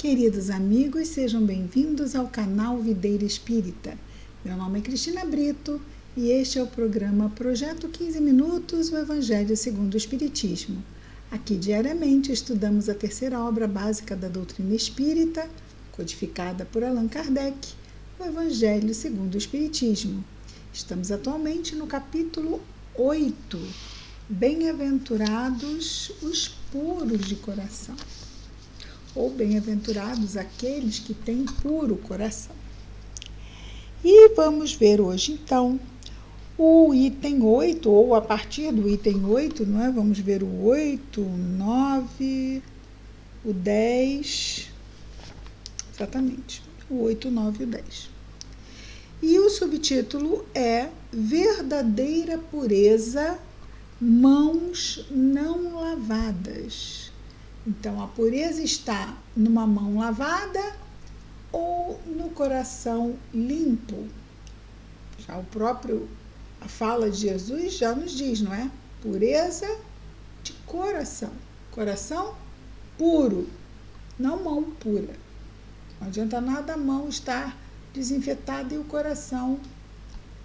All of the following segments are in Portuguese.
Queridos amigos, sejam bem-vindos ao canal Videira Espírita. Meu nome é Cristina Brito e este é o programa Projeto 15 Minutos, o Evangelho segundo o Espiritismo. Aqui diariamente estudamos a terceira obra básica da doutrina espírita, codificada por Allan Kardec, o Evangelho segundo o Espiritismo. Estamos atualmente no capítulo 8, Bem-aventurados os puros de coração, ou bem-aventurados aqueles que têm puro coração. E vamos ver hoje, então, o item 8, ou a partir do item 8, não é? Vamos ver o 8, o 9, o 10, exatamente, o 8, o 9 e o 10. E o subtítulo é Verdadeira Pureza, Mãos Não Lavadas. Então, a pureza está numa mão lavada ou no coração limpo. Já a fala de Jesus já nos diz, não é? Pureza de coração. Coração puro, não mão pura. Não adianta nada a mão estar desinfetada e o coração,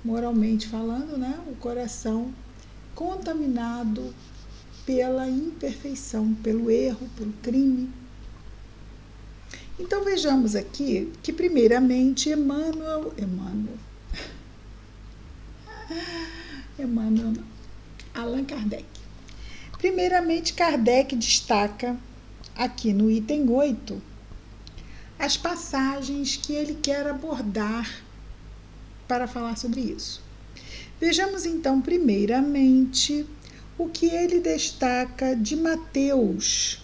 moralmente falando, né? O coração contaminado pela imperfeição, pelo erro, pelo crime. Então vejamos aqui que primeiramente Emmanuel, Allan Kardec. Primeiramente Kardec destaca aqui no item 8 as passagens que ele quer abordar para falar sobre isso. Vejamos então primeiramente o que ele destaca de Mateus.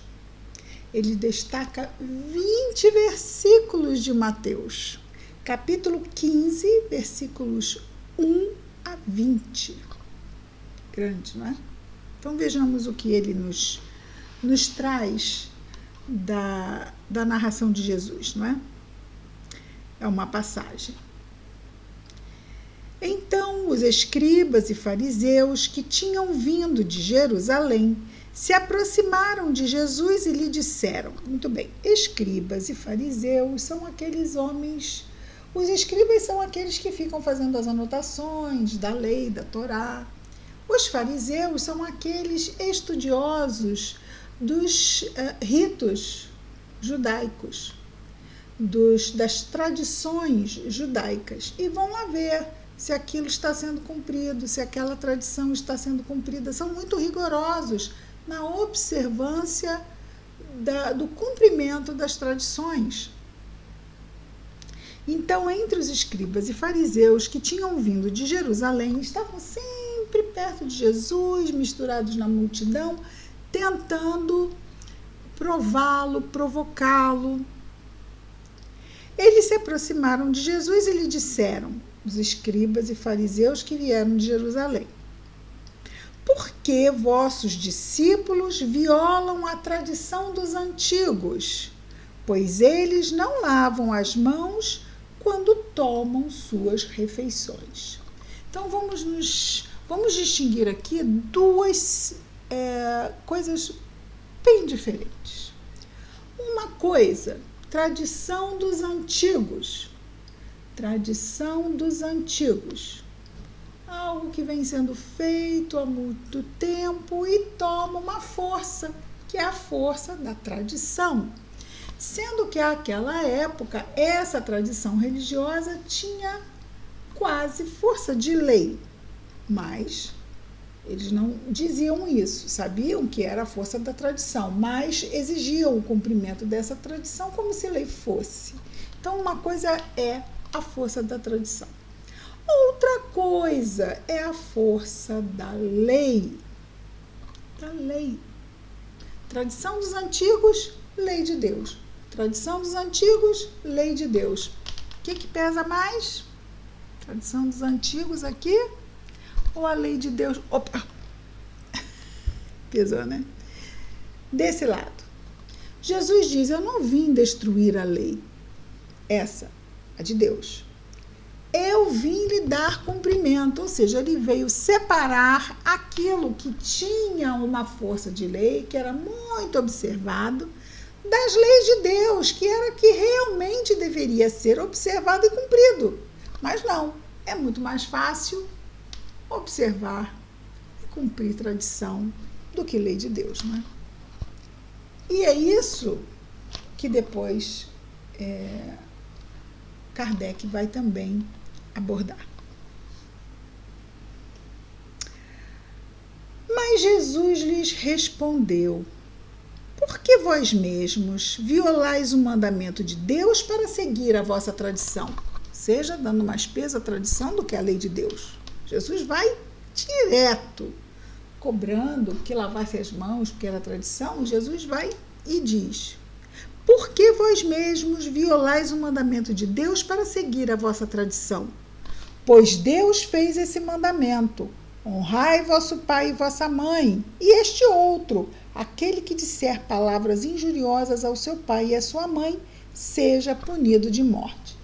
Ele destaca 20 versículos de Mateus, capítulo 15, versículos 1 a 20. Grande, não é? Então vejamos o que ele nos traz da narração de Jesus, não é? É uma passagem. Então os escribas e fariseus que tinham vindo de Jerusalém se aproximaram de Jesus e lhe disseram, muito bem, escribas e fariseus são aqueles homens, os escribas são aqueles que ficam fazendo as anotações da lei, da Torá. Os fariseus são aqueles estudiosos dos ritos judaicos, das tradições judaicas, e vão lá ver se aquilo está sendo cumprido, se aquela tradição está sendo cumprida. São muito rigorosos na observância do cumprimento das tradições. Então, entre os escribas e fariseus que tinham vindo de Jerusalém, estavam sempre perto de Jesus, misturados na multidão, tentando prová-lo, provocá-lo. Eles se aproximaram de Jesus e lhe disseram, os escribas e fariseus que vieram de Jerusalém, por que vossos discípulos violam a tradição dos antigos? Pois eles não lavam as mãos quando tomam suas refeições. Então vamos distinguir aqui duas coisas bem diferentes. Uma coisa, tradição dos antigos. Tradição dos antigos. Algo que vem sendo feito há muito tempo e toma uma força, que é a força da tradição. Sendo que naquela época, essa tradição religiosa tinha quase força de lei, mas eles não diziam isso, sabiam que era a força da tradição, mas exigiam o cumprimento dessa tradição como se lei fosse. Então, uma coisa é a força da tradição. Outra coisa é a força da lei. Da lei. Tradição dos antigos, lei de Deus. Tradição dos antigos, lei de Deus. O que pesa mais? Tradição dos antigos aqui ou a lei de Deus? Opa! Pesou, né? Desse lado. Jesus diz, eu não vim destruir a lei. Essa, a de Deus. Eu vim lhe dar cumprimento, ou seja, ele veio separar aquilo que tinha uma força de lei, que era muito observado, das leis de Deus, que era que realmente deveria ser observado e cumprido. Mas não, é muito mais fácil observar e cumprir tradição do que lei de Deus, né? E é isso que depois Kardec vai também abordar. Mas Jesus lhes respondeu: por que vós mesmos violais o mandamento de Deus para seguir a vossa tradição? Seja dando mais peso à tradição do que à lei de Deus. Jesus vai direto, cobrando que lavasse as mãos, porque era tradição. Jesus vai e diz: por que vós mesmos violais o mandamento de Deus para seguir a vossa tradição? Pois Deus fez esse mandamento: honrai vosso pai e vossa mãe. E este outro: aquele que disser palavras injuriosas ao seu pai e à sua mãe, seja punido de morte.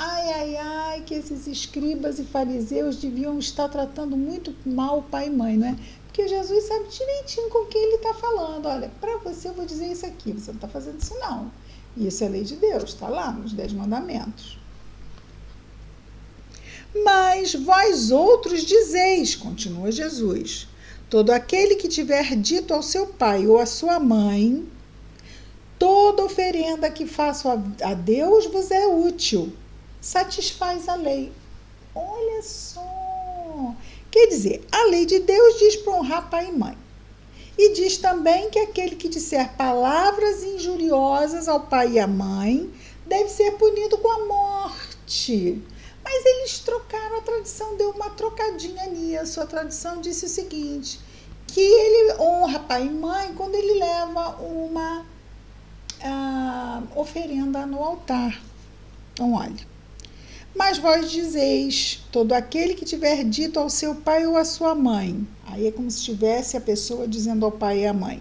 Ai, ai, ai, que esses escribas e fariseus deviam estar tratando muito mal o pai e mãe, né? Porque Jesus sabe direitinho com quem ele está falando. Olha, para você eu vou dizer isso aqui, você não está fazendo isso não. Isso é lei de Deus, está lá nos 10 mandamentos. Mas vós outros dizeis, continua Jesus, todo aquele que tiver dito ao seu pai ou à sua mãe, toda oferenda que faço a Deus vos é útil, satisfaz a lei. Olha só! Quer dizer, a lei de Deus diz para honrar pai e mãe. E diz também que aquele que disser palavras injuriosas ao pai e à mãe deve ser punido com a morte. Mas eles trocaram a tradição, deu uma trocadinha nisso. A tradição disse o seguinte, que ele honra pai e mãe quando ele leva uma oferenda no altar. Então, olha. Mas vós dizeis, todo aquele que tiver dito ao seu pai ou à sua mãe, aí é como se tivesse a pessoa dizendo ao pai e à mãe,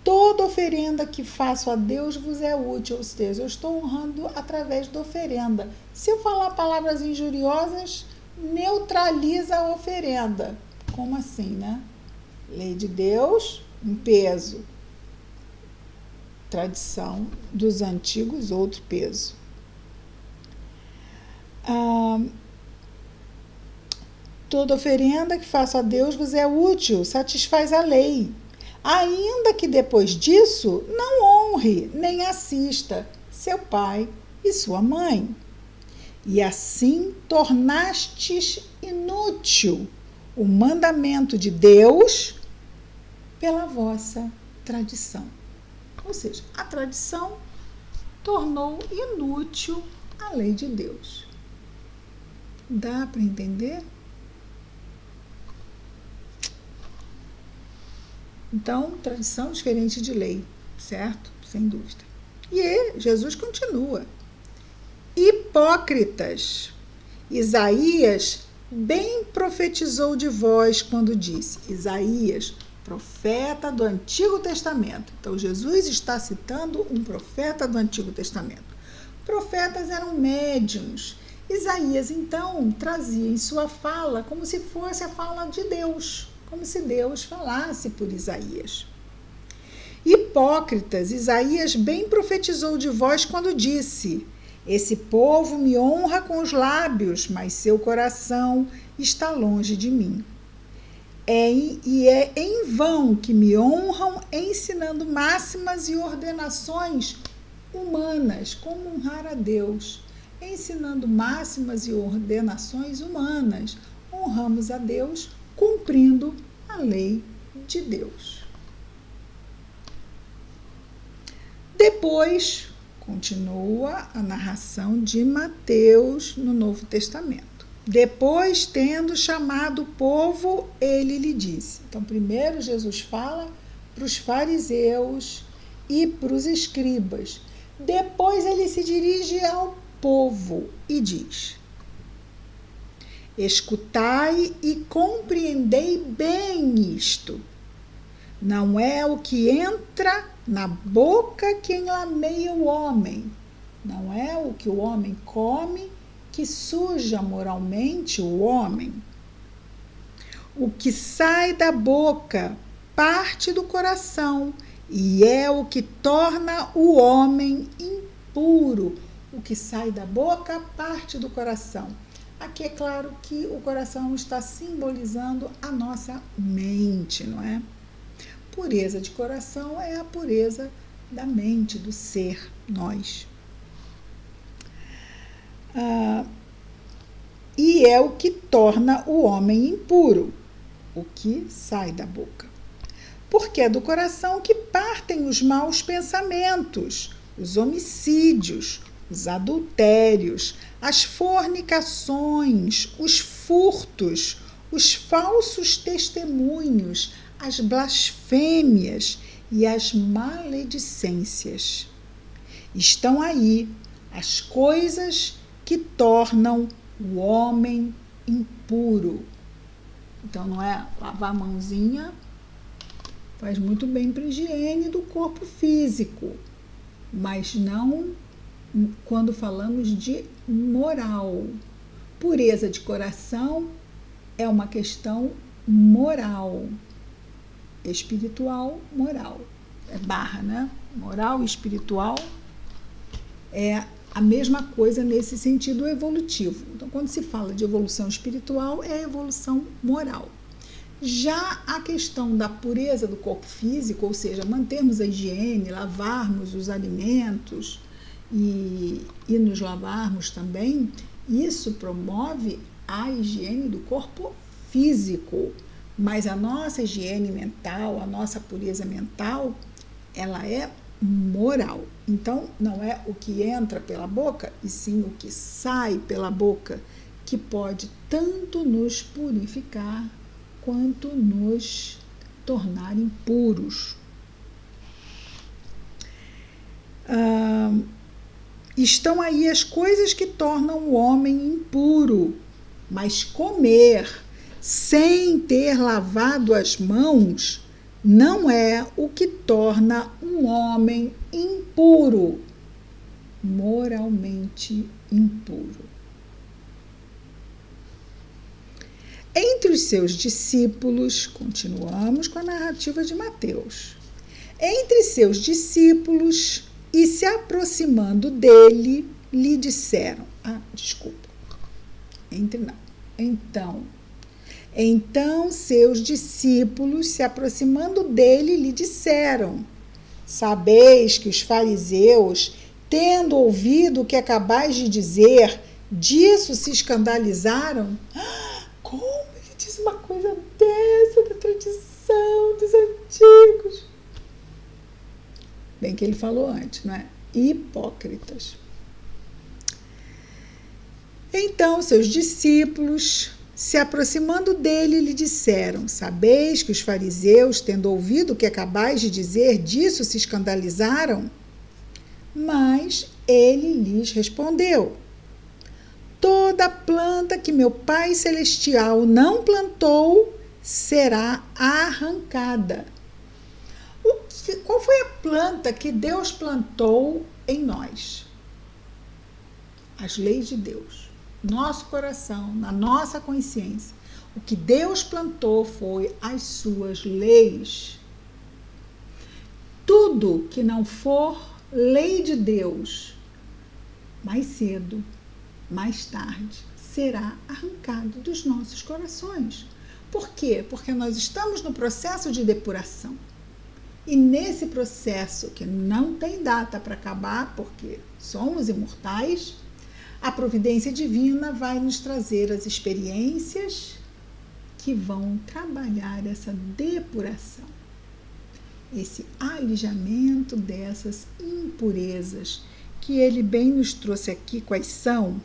toda oferenda que faço a Deus vos é útil, ou seja, eu estou honrando através da oferenda. Se eu falar palavras injuriosas, neutraliza a oferenda. Como assim, né? Lei de Deus, um peso. Tradição dos antigos, outro peso. Toda oferenda que faço a Deus vos é útil, satisfaz a lei. Ainda que depois disso não honre nem assista seu pai e sua mãe. E assim tornastes inútil o mandamento de Deus pela vossa tradição. Ou seja, a tradição tornou inútil a lei de Deus. Dá para entender? Então, tradição diferente de lei, certo? Sem dúvida. E Jesus continua. Hipócritas, Isaías bem profetizou de vós quando disse, Isaías, profeta do Antigo Testamento. Então, Jesus está citando um profeta do Antigo Testamento. Profetas eram médiuns. Isaías, então, trazia em sua fala como se fosse a fala de Deus, como se Deus falasse por Isaías. Hipócritas, Isaías bem profetizou de vós quando disse, esse povo me honra com os lábios, mas seu coração está longe de mim. É em vão que me honram ensinando máximas e ordenações humanas, como honrar a Deus. Ensinando máximas e ordenações humanas, honramos a Deus cumprindo a lei de Deus. Depois, continua a narração de Mateus no Novo Testamento. Depois, tendo chamado o povo, ele lhe disse. Então, primeiro Jesus fala para os fariseus e para os escribas. Depois ele se dirige ao povo e diz, escutai e compreendei bem isto. Não é o que entra na boca que enlameia o homem. Não é o que o homem come que suja moralmente o homem. O que sai da boca parte do coração e é o que torna o homem impuro. O que sai da boca parte do coração. Aqui é claro que o coração está simbolizando a nossa mente, não é? Pureza de coração é a pureza da mente, do ser, nós. E é o que torna o homem impuro, o que sai da boca. Porque é do coração que partem os maus pensamentos, os homicídios, os adultérios, as fornicações, os furtos, os falsos testemunhos, as blasfêmias e as maledicências. Estão aí as coisas que tornam o homem impuro. Então, não é lavar a mãozinha, faz muito bem para a higiene do corpo físico, mas não quando falamos de moral. Pureza de coração é uma questão moral, espiritual, moral. É barra, né? Moral e espiritual é a mesma coisa nesse sentido evolutivo. Então, quando se fala de evolução espiritual, é evolução moral. Já a questão da pureza do corpo físico, ou seja, mantermos a higiene, lavarmos os alimentos e nos lavarmos também, isso promove a higiene do corpo físico. Mas a nossa higiene mental, a nossa pureza mental, ela é moral. Então, não é o que entra pela boca, e sim o que sai pela boca, que pode tanto nos purificar quanto nos tornar impuros. Estão aí as coisas que tornam o homem impuro, mas comer sem ter lavado as mãos não é o que torna um homem impuro, moralmente impuro. Entre os seus discípulos, continuamos com a narrativa de Mateus, entre seus discípulos e se aproximando dele, lhe disseram, Então seus discípulos, se aproximando dele, lhe disseram, sabeis que os fariseus, tendo ouvido o que acabais de dizer, disso se escandalizaram? Como ele diz uma coisa dessa, da tradição dos antigos? Bem que ele falou antes, não é? Hipócritas. Então seus discípulos, se aproximando dele, lhe disseram, sabeis que os fariseus, tendo ouvido o que acabais de dizer, disso se escandalizaram? Mas ele lhes respondeu, toda planta que meu Pai Celestial não plantou será arrancada. Qual foi a planta que Deus plantou em nós? As leis de Deus. Nosso coração, na nossa consciência. O que Deus plantou foi as suas leis. Tudo que não for lei de Deus, mais cedo, mais tarde, será arrancado dos nossos corações. Por quê? Porque nós estamos no processo de depuração. E nesse processo, que não tem data para acabar, porque somos imortais, a providência divina vai nos trazer as experiências que vão trabalhar essa depuração, esse alijamento dessas impurezas, que ele bem nos trouxe aqui. Quais são?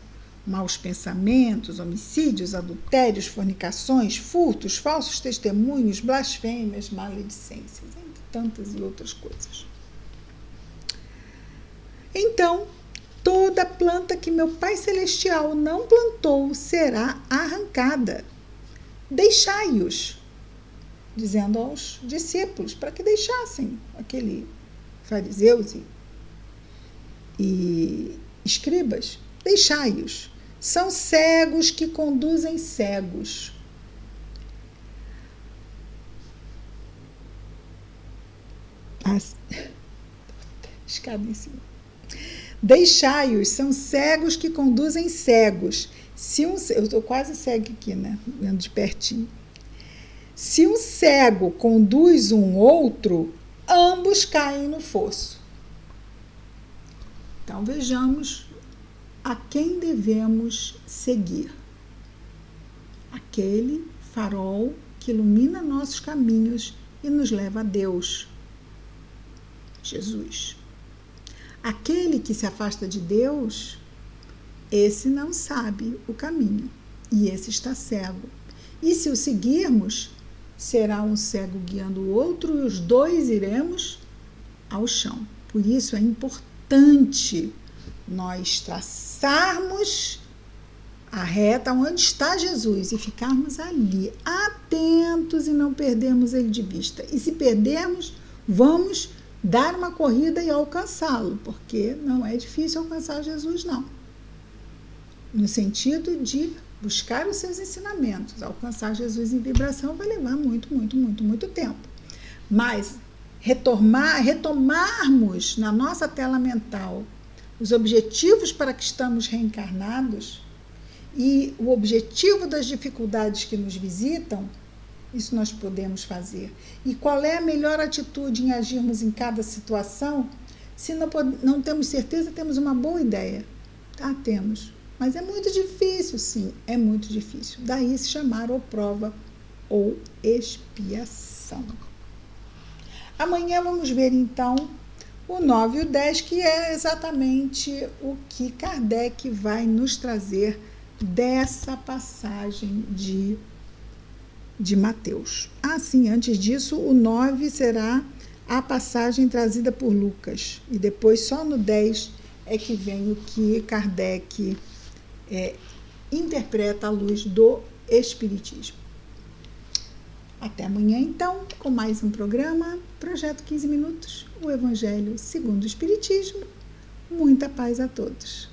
Maus pensamentos, homicídios, adultérios, fornicações, furtos, falsos testemunhos, blasfêmias, maledicências, entre tantas e outras coisas. Então, toda planta que meu Pai Celestial não plantou será arrancada. Deixai-os, dizendo aos discípulos, para que deixassem aquele fariseus e escribas. Deixai-os. São cegos que conduzem cegos. Escada em cima. Deixai-os, são cegos que conduzem cegos. Eu estou quase cego aqui, né? Vendo de pertinho. Se um cego conduz um outro, ambos caem no fosso. Então vejamos a quem devemos seguir. Aquele farol que ilumina nossos caminhos e nos leva a Deus. Jesus. Aquele que se afasta de Deus, esse não sabe o caminho e esse está cego. E se o seguirmos, será um cego guiando o outro e os dois iremos ao chão. Por isso é importante nós traçarmos a reta onde está Jesus e ficarmos ali, atentos e não perdermos ele de vista. E se perdermos, vamos dar uma corrida e alcançá-lo, porque não é difícil alcançar Jesus, não. No sentido de buscar os seus ensinamentos. Alcançar Jesus em vibração vai levar muito tempo. Mas retomarmos na nossa tela mental os objetivos para que estamos reencarnados e o objetivo das dificuldades que nos visitam, isso nós podemos fazer. E qual é a melhor atitude em agirmos em cada situação? Se não temos certeza, temos uma boa ideia. Tá? Temos. Mas é muito difícil, sim, é muito difícil. Daí se chamar ou prova ou expiação. Amanhã vamos ver, então, o 9 e o 10, que é exatamente o que Kardec vai nos trazer dessa passagem de Mateus. Sim, antes disso, o 9 será a passagem trazida por Lucas. E depois, só no 10, é que vem o que Kardec interpreta à luz do Espiritismo. Até amanhã, então, com mais um programa, Projeto 15 Minutos, o Evangelho segundo o Espiritismo. Muita paz a todos.